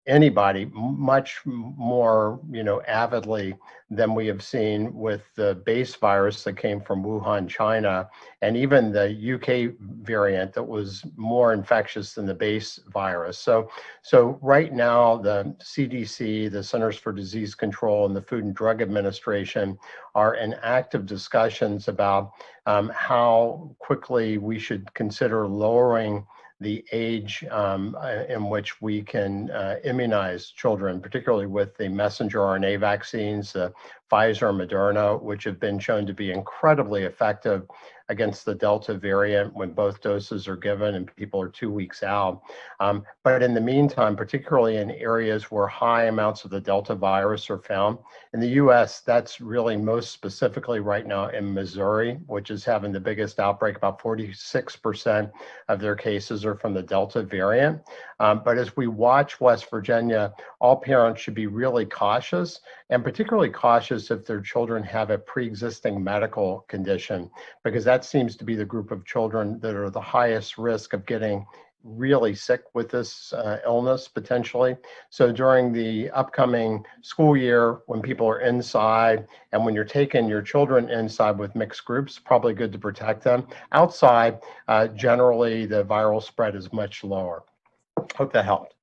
Speaker 4: anybody much more, you know, avidly than we have seen with the base virus that came from Wuhan, China, and even the UK variant that was more infectious than the base virus. So right now, the CDC, the Centers for Disease Control, and the Food and Drug Administration are in active discussions about how quickly we should consider lowering the age in which we can immunize children, particularly with the messenger RNA vaccines, Pfizer and Moderna, which have been shown to be incredibly effective against the Delta variant when both doses are given and people are 2 weeks out. But in the meantime, particularly in areas where high amounts of the Delta virus are found, in the US, that's really most specifically right now in Missouri, which is having the biggest outbreak. About 46% of their cases are from the Delta variant. But as we watch West Virginia, all parents should be really cautious, and particularly cautious if their children have a pre-existing medical condition, because that seems to be the group of children that are the highest risk of getting really sick with this illness potentially. So during the upcoming school year, when people are inside and when you're taking your children inside with mixed groups, probably good to protect them. Outside, generally the viral spread is much lower. Hope that helped.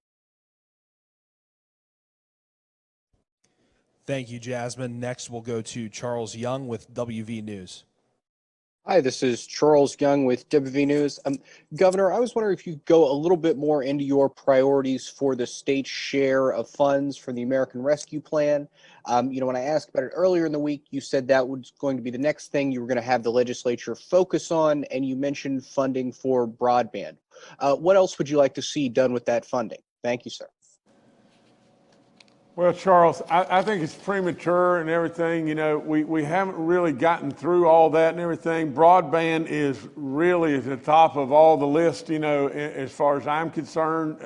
Speaker 9: Thank you, Jasmine. Next, we'll go to Charles Young with WV News.
Speaker 10: Hi, this is Charles Young with WV News. Governor, I was wondering if you could go a little bit more into your priorities for the state's share of funds for the American Rescue Plan. You know, when I asked about it earlier in the week, you said that was going to be the next thing you were going to have the legislature focus on, and you mentioned funding for broadband. What else would you like to see done with that funding? Thank you, sir.
Speaker 1: Well, Charles, I think it's premature and everything. You know, we haven't really gotten through all that and everything. Broadband is really at the top of all the list, you know, as far as I'm concerned.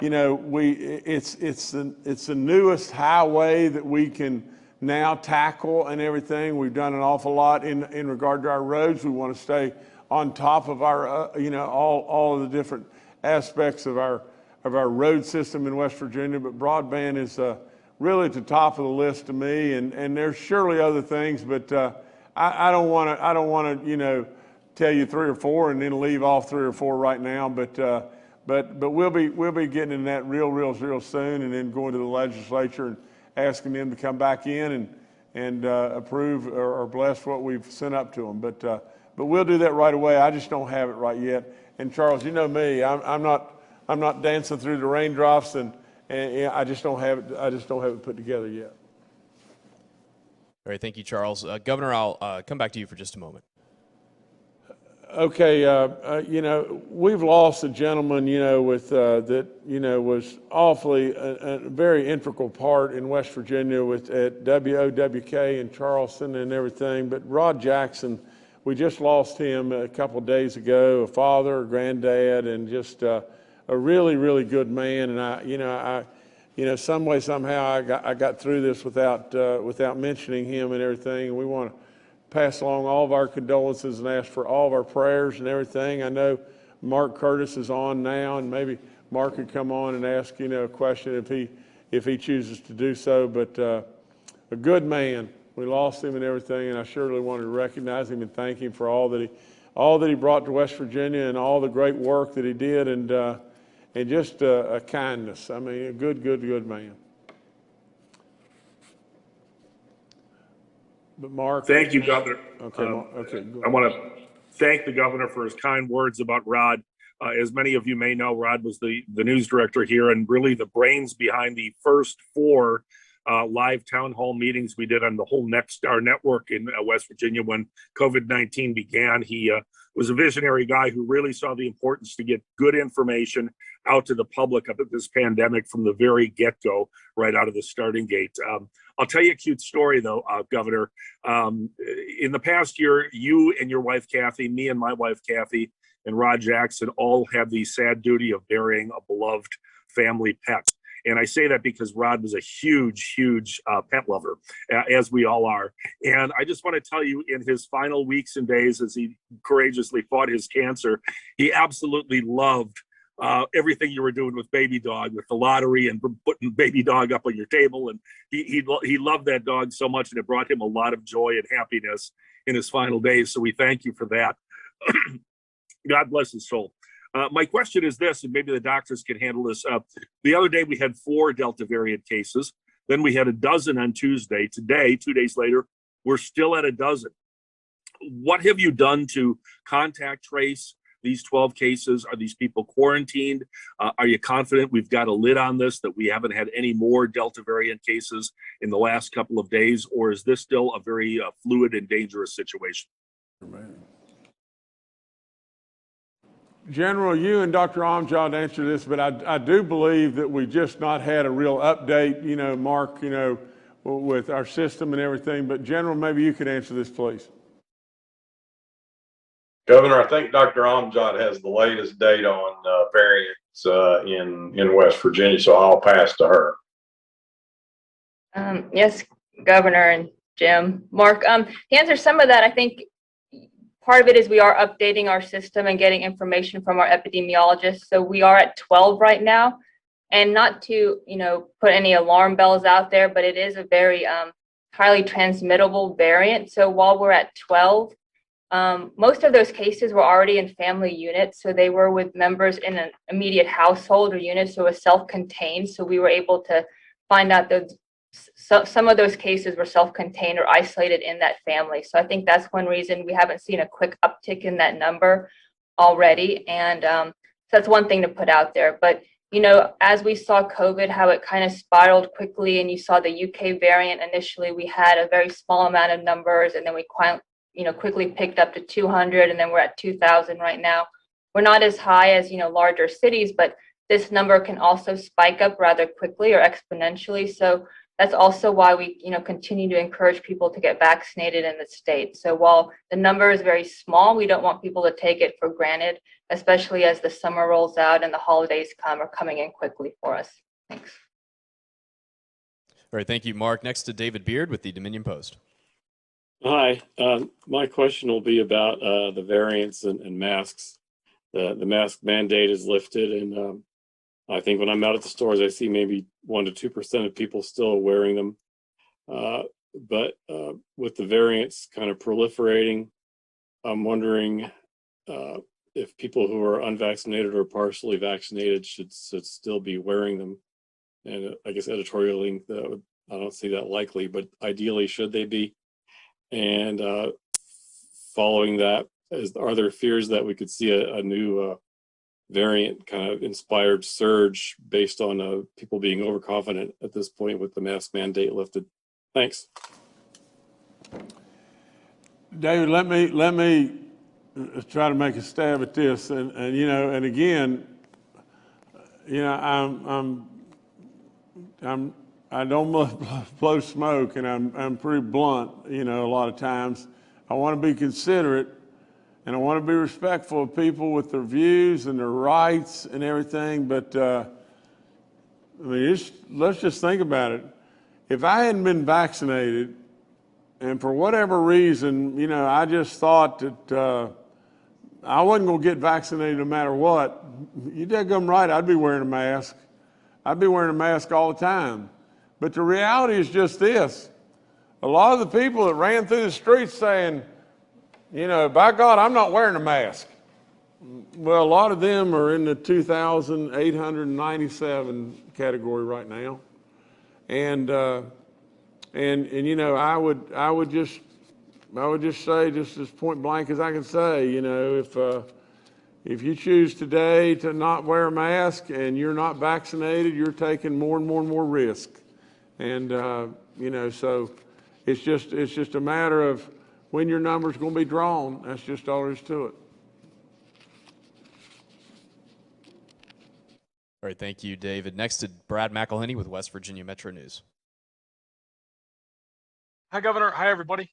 Speaker 1: You know, it's the newest highway that we can now tackle and everything. We've done an awful lot in regard to our roads. We want to stay on top of our, you know, all of the different aspects of our road system in West Virginia, but broadband is really at the top of the list to me, and there's surely other things, but I don't want to, you know, tell you 3 or 4 and then leave off 3 or 4 right now, but we'll be getting in that real soon, and then going to the legislature and asking them to come back in and approve or bless what we've sent up to them, but we'll do that right away. I just don't have it right yet. And Charles, you know me, I'm not dancing through the raindrops, and I just don't have it. I just don't have it put together yet.
Speaker 3: All right, thank you, Charles. Governor, I'll come back to you for just a moment.
Speaker 1: Okay, you know, we've lost a gentleman, you know, with that, you know, was awfully a very integral part in West Virginia at WOWK and Charleston and everything. But Rod Jackson, we just lost him a couple of days ago. A father, a granddad, and just a really good man. And I some way somehow I got through this without mentioning him and everything. And we want to pass along all of our condolences and ask for all of our prayers and everything. I know Mark Curtis is on now, and maybe Mark could come on and ask, you know, a question if he chooses to do so. But a good man. We lost him and everything, and I surely wanted to recognize him and thank him for all that he brought to West Virginia and all the great work that he did, and just a kindness. I mean, a good man. But Mark.
Speaker 11: Thank you, Governor.
Speaker 1: Okay. Okay.
Speaker 11: I want to thank the governor for his kind words about Rod. As many of you may know, Rod was the news director here and really the brains behind the first 4 live town hall meetings we did on the whole Nexstar network in West Virginia when COVID-19 began. He was a visionary guy who really saw the importance to get good information out to the public about this pandemic from the very get-go, right out of the starting gate. I'll tell you a cute story, though, Governor. In the past year, you and your wife, Kathy, me and my wife, Kathy, and Rod Jackson all have the sad duty of burying a beloved family pet. And I say that because Rod was a huge, huge pet lover, as we all are. And I just want to tell you, in his final weeks and days as he courageously fought his cancer, he absolutely loved everything you were doing with Baby Dog, with the lottery and putting Baby Dog up on your table. And he loved that dog so much, and it brought him a lot of joy and happiness in his final days. So we thank you for that. God bless his soul. My question is this, and maybe the doctors can handle this. The other day we had 4 Delta variant cases. Then we had a dozen on Tuesday. Today, 2 days later, we're still at a dozen. What have you done to contact trace these 12 cases? Are these people quarantined? Are you confident we've got a lid on this, that we haven't had any more Delta variant cases in the last couple of days? Or is this still a very fluid and dangerous situation?
Speaker 1: General, you and Dr. Amjad answer this, but I do believe that we just not had a real update, Mark, with our system and everything. But General, maybe you could answer this, please.
Speaker 5: Governor, I think Dr. Amjad has the latest data on variants in West Virginia, so I'll pass to her.
Speaker 2: Yes, Governor and Jim. Mark, to answer some of that, I think part of it is we are updating our system and getting information from our epidemiologists. So we are at 12 right now, and not to, put any alarm bells out there, but it is a very highly transmittable variant. So while we're at 12, most of those cases were already in family units. So they were with members in an immediate household or unit, so it was self-contained. So we were able to find out that some of those cases were self-contained or isolated in that family. So I think that's one reason we haven't seen a quick uptick in that number already. And so that's one thing to put out there. But, as we saw COVID, how it kind of spiraled quickly, and you saw the UK variant initially, we had a very small amount of numbers, and then we quickly picked up to 200, and then we're at 2,000 right now. We're not as high as, larger cities, but this number can also spike up rather quickly or exponentially. So that's also why we, continue to encourage people to get vaccinated in the state. So while the number is very small, we don't want people to take it for granted, especially as the summer rolls out and the holidays are coming in quickly for us. Thanks.
Speaker 3: All right, thank you, Mark. Next to David Beard with the Dominion Post.
Speaker 12: Hi, my question will be about the variants and masks. The mask mandate is lifted, and I think when I'm out at the stores, I see maybe 1% to 2% of people still wearing them. But with the variants kind of proliferating, I'm wondering if people who are unvaccinated or partially vaccinated should still be wearing them. And I guess editorially, I don't see that likely, but ideally, should they be? And following that, are there fears that we could see a new variant kind of inspired surge based on people being overconfident at this point with the mask mandate lifted? Thanks.
Speaker 1: David, let me try to make a stab at this, and again, I don't blow smoke, and I'm pretty blunt, a lot of times. I want to be considerate, and I want to be respectful of people with their views and their rights and everything, but let's just think about it. If I hadn't been vaccinated, and for whatever reason, I just thought that I wasn't going to get vaccinated no matter what, you daggum right, I'd be wearing a mask. I'd be wearing a mask all the time. But the reality is just this. A lot of the people that ran through the streets saying, by God, I'm not wearing a mask. Well, a lot of them are in the 2,897 category right now. And I would just say, just as point blank as I can say, If you choose today to not wear a mask and you're not vaccinated, you're taking more and more and more risk. And, so it's just a matter of when your number's going to be drawn. That's just all there is to it.
Speaker 3: All right, thank you, David. Next to Brad McElhenney with West Virginia Metro News.
Speaker 13: Hi, Governor. Hi, everybody.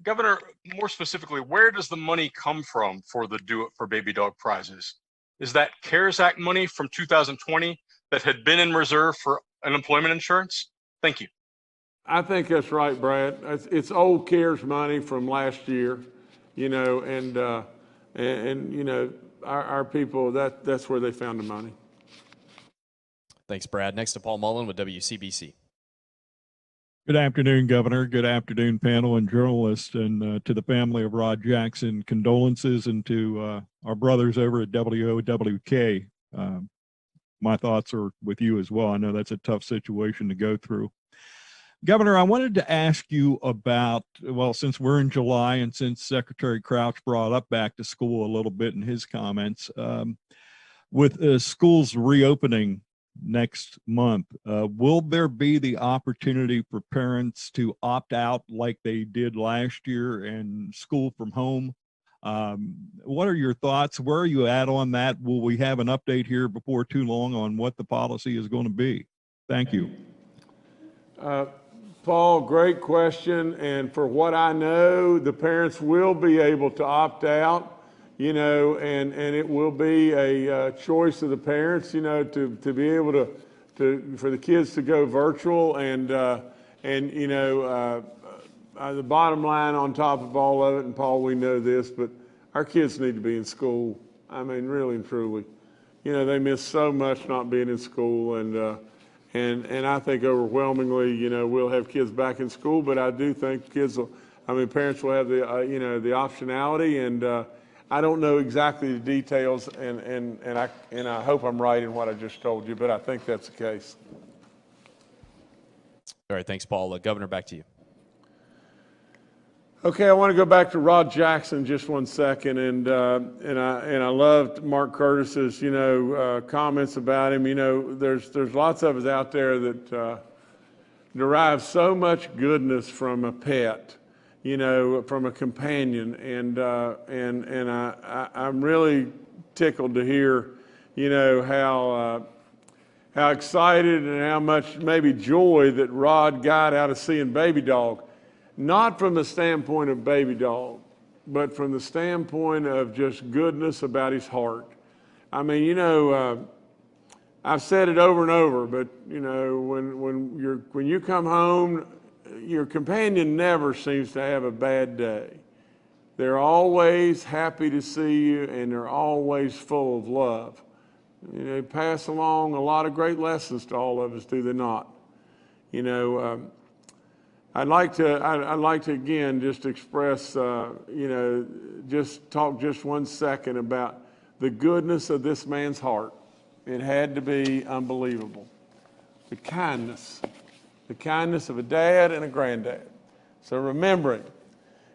Speaker 13: Governor, more specifically, where does the money come from for the Do It for Baby Dog prizes? Is that CARES Act money from 2020 that had been in reserve for unemployment insurance? Thank you.
Speaker 1: I think that's right, Brad. It's old CARES money from last year, and our people, that's where they found the money.
Speaker 3: Thanks, Brad. Next to Paul Mullen with WCBC.
Speaker 14: Good afternoon, Governor. Good afternoon, panel and journalists, and to the family of Rod Jackson, condolences, and to our brothers over at WOWK. My thoughts are with you as well. I know that's a tough situation to go through. Governor, I wanted to ask you about, well, since we're in July and since Secretary Crouch brought up back to school a little bit in his comments, with schools reopening next month, will there be the opportunity for parents to opt out like they did last year and school from home? What are your thoughts? Where are you at on that? Will we have an update here before too long on what the policy is going to be? Thank you.
Speaker 1: Paul, great question. And for what I know, the parents will be able to opt out. And it will be a choice of the parents, to be able to for the kids to go virtual. And the bottom line on top of all of it, and Paul, we know this, but our kids need to be in school. I mean, really and truly, they miss so much not being in school. And I think overwhelmingly, we'll have kids back in school, but I do think parents will have the optionality, and I don't know exactly the details, and I hope I'm right in what I just told you, but I think that's the case.
Speaker 3: All right, thanks, Paul. Governor, back to you.
Speaker 1: Okay, I want to go back to Rod Jackson just one second, and I loved Mark Curtis's comments about him. There's lots of us out there that derive so much goodness from a pet. From a companion, and I'm really tickled to hear, how excited and how much maybe joy that Rod got out of seeing Baby Dog, not from the standpoint of Baby Dog, but from the standpoint of just goodness about his heart. I mean, I've said it over and over, but when you come home, your companion never seems to have a bad day. They're always happy to see you, and they're always full of love. They pass along a lot of great lessons to all of us, do they not? I'd like to again just express, just talk just 1 second about the goodness of this man's heart. It had to be unbelievable. The kindness of a dad and a granddad. So remembering.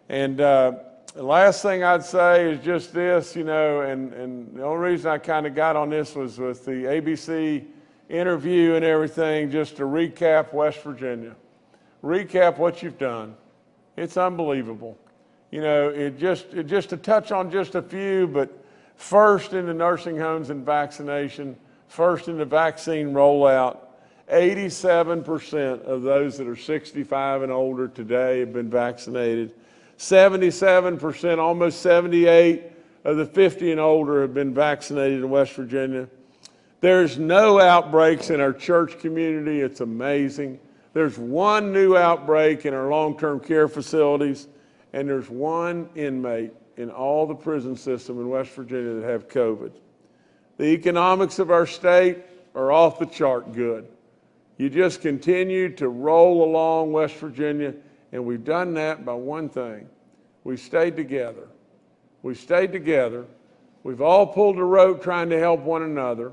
Speaker 1: And the last thing I'd say is just this, and the only reason I kind of got on this was with the ABC interview and everything, just to recap West Virginia. Recap what you've done. It's unbelievable. Just to touch on just a few, but first in the nursing homes and vaccination, first in the vaccine rollout. 87% of those that are 65 and older today have been vaccinated. 77%, almost 78 of the 50 and older have been vaccinated in West Virginia. There's no outbreaks in our church community. It's amazing. There's one new outbreak in our long-term care facilities, and there's one inmate in all the prison system in West Virginia that have COVID. The economics of our state are off the chart good. You just continue to roll along West Virginia, and we've done that by one thing. We stayed together. We stayed together. We've all pulled a rope trying to help one another.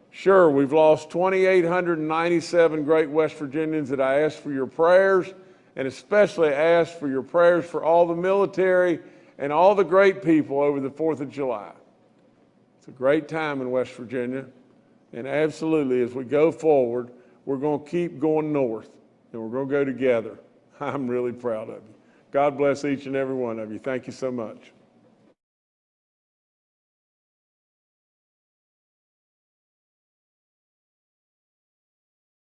Speaker 1: Sure, we've lost 2,897 great West Virginians that I asked for your prayers, and especially asked for your prayers for all the military and all the great people over the 4th of July. It's a great time in West Virginia. And absolutely, as we go forward, we're going to keep going north, and we're going to go together. I'm really proud of you. God bless each and every one of you. Thank you so much.